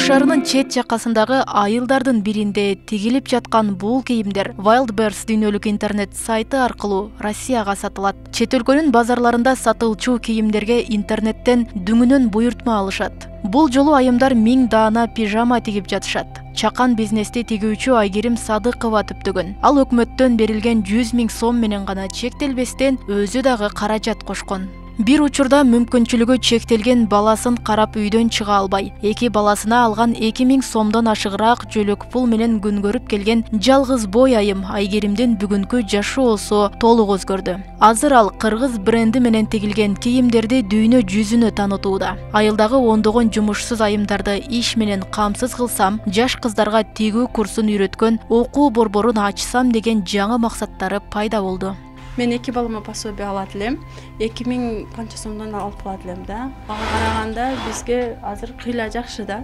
шаарынын чет жакасындагы айылдардын биринде тигилип жаткан бул кийимдер Wildberries дүйнөлүк интернет сайты аркылуу Россияга сатылат. Чет өлкөнүн базарларында сатылчу кийимдерге интернеттен дүңүнөн буйртма алышат. Бул жолу айымдар 1000 даана пижама тигип жатышат. Чакан бизнести тигүүчү Айгерим Садыкова түптөгөн. Ал өкмөттөн берилген 100 000 сом менен гана чектелбестен өзү дагы каражат кошкон. Бир учурда мүмкүнчүлүгү чектелген баласын карап үйдөн чыга албай, эки баласына алган 2000 сомдон ашыгыраак жөлөк пул менен күн көрүп келген жалгыз бой айым Айгеримдин бүгүнкү жашоосу толук өзгөрдү. Азыр ал кыргыз бренди менен тигилген кийимдерди дүйнө жүзүнө таанытууда. Айылдагы ондогон жумушсуз айымдарды иш менен камсыз кылсам, жаш кыздарга тигүү курсун үйрөткөн окуу борборун ачсам деген жаңы максаттары пайда болду. Мен эки балама пособие алат элем. 2000 канча сомдон алып калат элем да. Ага караганда бизге азыр кыйла жакшы да.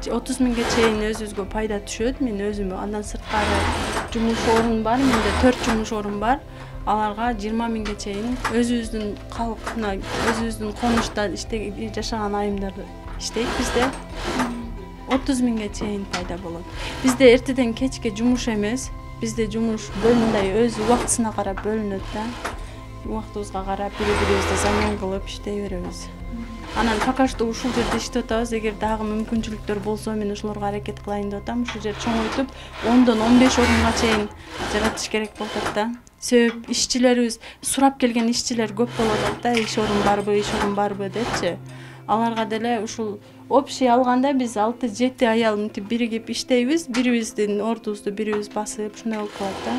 30 000ге чейин өзүбүзгө пайда түшөт. Мен өзүмө андан сырткары жумуш орун бар. Менде 4 жумуш орун бар. Аларга 20 000ге чейин өзүбүздүн калкына, өзүбүздүн конушта жашаган айымдар иштейт бизде. 30 000ге чейин пайда болот. Бизде эртеден кечке жумуш эмес. Бизде жумуш бөлүндөй өз убактысына карап бөлүнөт да. Убактыбызга карап бири-бирибизди заман кылып иштей беребиз. Анан пока что ушул жерде иштеп атабыз. Эгер дагы мүмкүнчүлүктөр болсо, мен ошолорго аракет кылайын деп атам. Ушул жер чоңойтуп, 10дон 15 орунга чейин жаратыш керек болуп атат да. Себеп ишчилерибиз, сурап келген ишчилер көп болуп атат да. Иш орун барбы депчи. Аларга деле ушул общий алганда биз 6-7 аял мынтип биригип иштейбиз. Бирибиздин ордубузду бирибиз басып, ушундай болуп калат да.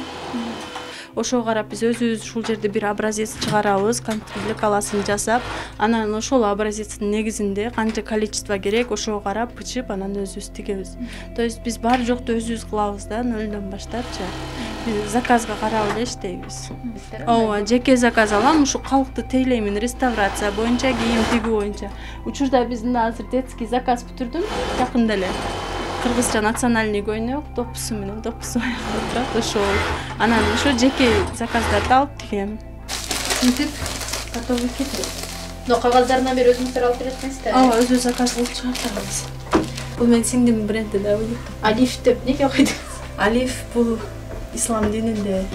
Ошого карап биз өзүбүз ушул жерде бир образец чыгарабыз, лекаласын жасап, анан ошол образецтин негизинде канча количество керек, ошого карап бычып, анан өзүбүз тигебиз. То есть биз бар жокту өзүбүз кылабыз да, нөлдөн баштапчы. Биз заказга карап эле иштейбиз. Ооба, жеке заказ алам, ушу калкты тейлеймин, реставрация боюнча, кийим тигүү боюнча. Учурда биздин азыр детский заказ бүтүрдүм, жакында эле. Кыргызча национальный көйнөк, допусу менен, допусу аягында турат, ошол. Анан ошо жеке заказдарды алып тигем. Синтип, готовый кетип. Но кагаздарынан бери өзүңүздөр алып бересиңиздер? Ооба, өзү заказ кылып чыгартабыз. Бул менин сиңдимдин бренди да, Алиф деп эмнеге койдуңуз? Алиф бул ислам дининде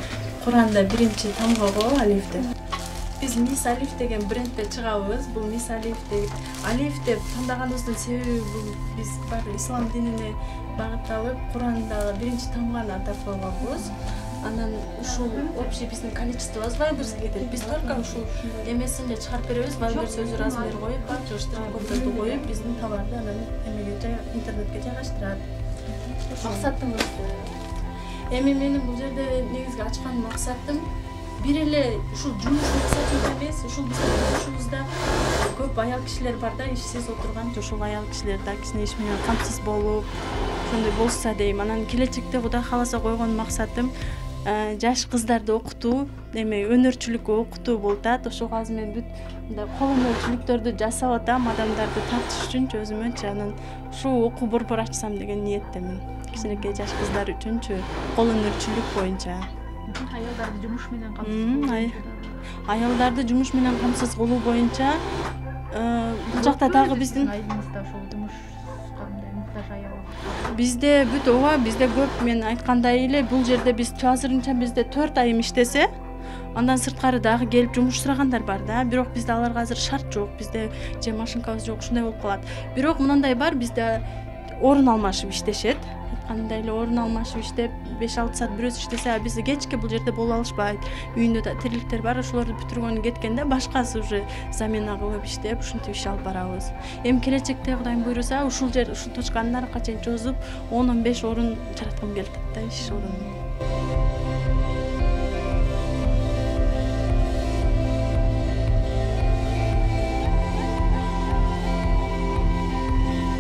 Куранда биринчи тамга го Алиф деп. Биз Мис Алиф деген брендте чыгабыз. Бул Мис Алиф деп. Алиф деп тандаганыбыздын себеби бул биз бар ислам динине багытталып, Курандагы биринчи тамганы атап койгонбуз. Анан ушул общий биздин количествобуз Wildberries'ке кетет. Биз только ушул эмесин эле чыгарып беребиз. Wildberries өзү размер коюп, чыгыштырып коддорду коюп, биздин товарды анан эмеге интернетке жайгаштырат. Максатыңыз? Эми менин бул жерде негизги ачкан максатым бир эле ушул жумуш максатында эмес, ушул биздин жумушубузда көп аял кишилер бар да, ишсиз отурган, ошол аял кишилер да кичине иш менен камсыз болуп, ошондой болса дейм. Анан келечекте Кудай кааласа койгон максатым жаш кыздарды окутуу, эми өнөрчүлүккө окутуу болуп атат. Ошого азыр мен бүт мындай кол өнөрчүлүктөрдү жасап атам, адамдарды тартыш үчүнчү, өзүмөнчү. Анан ушул окуу борбор ачсам деген ниеттемин. Кичинекей жаш кыздар үчүнчү, кол өнөрчүлүк боюнча. Аялдарды жумуш менен камсыз аялдарды жумуш менен камсыз кылуу боюнча бул жакта дагы биздин айылыңызда ошол жумушка мындай муктаж аял бизде бүт ооба, бизде көп. Мен айткандай эле бул жерде биз азырынча бизде 4 айым иштесе, андан сырткары дагы келип жумуш сурагандар бар да. Бирок бизде аларга азыр шарт жок, бизде же машинкабыз жок, ушундай болуп калат. Бирок мындай бар, бизде орун алмашып иштешет. Кандай эле орун алмашып иштеп 5-6 саат бирөөс иштесе, а бизде кечке бул жерде боло алышпайт. Үйүндө да тирликтер бар, ошолорду бүтүргөнү кеткенде башкасы уже замена кылып иштеп, ушинтип иш алып барабыз. Эми келечекте Кудайым буйруса, ушул жер, ушул точканы нарыкка чейин чозуп, 10-15 орун жараткым келип атат да, иш орун.